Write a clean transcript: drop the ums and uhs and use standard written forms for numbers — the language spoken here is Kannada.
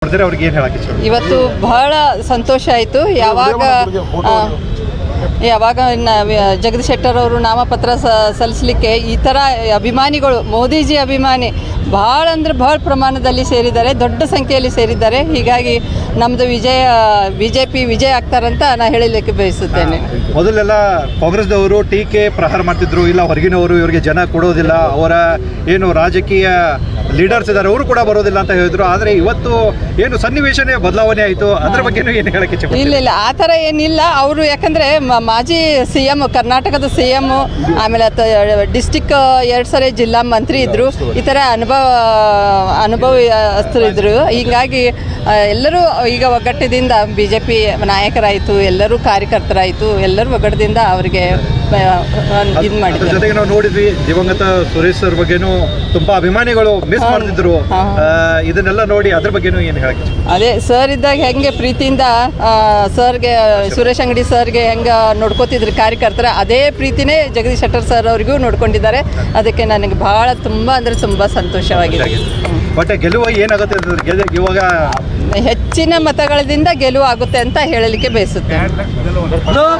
ನೋಡಿದ್ರೆ ಅವ್ರಿಗೆ ಏನು ಹೇಳಕ್ಕೆ ಇಷ್ಟ? ಇವತ್ತು ಬಹಳ ಸಂತೋಷ ಆಯಿತು. ಯಾವಾಗ ಜಗದೀಶ್ ಶೆಟ್ಟರ್ ಅವರು ನಾಮಪತ್ರ ಸಲ್ಲಿಸಲಿಕ್ಕೆ ಈ ಥರ ಅಭಿಮಾನಿಗಳು, ಮೋದಿಜಿ ಅಭಿಮಾನಿ ಭಾಳ ಅಂದರೆ ಭಾಳ ಪ್ರಮಾಣದಲ್ಲಿ ಸೇರಿದ್ದಾರೆ, ದೊಡ್ಡ ಸಂಖ್ಯೆಯಲ್ಲಿ ಸೇರಿದ್ದಾರೆ. ಹೀಗಾಗಿ ನಮ್ಮದು BJP ವಿಜಯ ಆಗ್ತಾರಂತ ನಾನು ಹೇಳಲಿಕ್ಕೆ ಬಯಸುತ್ತೇನೆ. ಮೊದಲೆಲ್ಲ ಕಾಂಗ್ರೆಸ್ದವರು ಟೀಕೆ ಪ್ರಹಾರ ಮಾಡ್ತಿದ್ರು, ಇಲ್ಲ ಹೊರಗಿನವರು ಇವರಿಗೆ ಜನ ಕೊಡೋದಿಲ್ಲ, ಅವರ ಏನು ರಾಜಕೀಯ ಲೀಡರ್ಸ್ ಇದ್ದಾರೆ ಅವರು ಕೂಡ ಬರೋದಿಲ್ಲ ಅಂತ ಹೇಳಿದ್ರು. ಆದರೆ ಇವತ್ತು ಏನು ಸನ್ನಿವೇಶನೇ ಬದಲಾವಣೆ ಆಯಿತು, ಅದ್ರ ಬಗ್ಗೆನೂ ಏನು ಹೇಳಕ್ಕೆ ಇಷ್ಟ? ಇಲ್ಲ ಆ ಥರ ಏನಿಲ್ಲ. ಅವರು ಯಾಕಂದರೆ ಮಾಜಿ CM, ಕರ್ನಾಟಕದ CM, ಆಮೇಲೆ ಡಿಸ್ಟಿಕ್ 2 ಸರಿ ಜಿಲ್ಲಾ ಮಂತ್ರಿ ಇದ್ದರು, ಈ ಥರ ಅನುಭವಸ್ಥರು ಇದ್ದರು. ಹೀಗಾಗಿ ಎಲ್ಲರೂ ಈಗ ಒಗ್ಗಟ್ಟದಿಂದ BJP ನಾಯಕರಾಯಿತು, ಎಲ್ಲರೂ ಕಾರ್ಯಕರ್ತರಾಯಿತು, ಎಲ್ಲರೂ ಒಗ್ಗಟ್ಟದಿಂದ ಅವರಿಗೆ ಇದು ಮಾಡಿದ್ರು. ಜೊತೆಗೆ ನಾವು ನೋಡಿದ್ವಿ ದಿವಂಗತ ಸುರೇಶ್ ಸರ್ ಬಗ್ಗೆನೂ ತುಂಬಾ ಅಭಿಮಾನಿಗಳು ಮಿಸ್ ಮಾಡ್ತಿದ್ರು. ಇದನ್ನೆಲ್ಲ ನೋಡಿ ಅದ್ರ ಬಗ್ಗೆನೂ ಏನು ಹೇಳಕ್ಕೆ? ಅದೇ ಸರ್ ಇದ್ದಾಗ ಹೆಂಗೆ ಪ್ರೀತಿಯಿಂದ ಸರ್ಗೆ, ಸುರೇಶ್ ಅಂಗಡಿ ಸರ್ಗೆ ಹೆಂಗೆ ನೋಡ್ಕೋತಿದ್ರು ಕಾರ್ಯಕರ್ತರ, ಅದೇ ಪ್ರೀತಿನೇ ಜಗದೀಶ್ ಶೆಟ್ಟರ್ ಸರ್ ಅವರಿಗೂ ನೋಡ್ಕೊಂಡಿದ್ದಾರೆ. ಅದಕ್ಕೆ ನನಗೆ ಭಾಳ ತುಂಬ ಅಂದರೆ ತುಂಬ ಸಂತೋಷವಾಗಿದೆ. ಬಟ್ ಗೆಲುವು ಏನಾಗುತ್ತೆ ಇವಾಗ? ಹೆಚ್ಚಿನ ಮತಗಳಿಂದ ಗೆಲುವು ಆಗುತ್ತೆ ಅಂತ ಹೇಳಲಿಕ್ಕೆ ಬಯಸುತ್ತೇನೆ.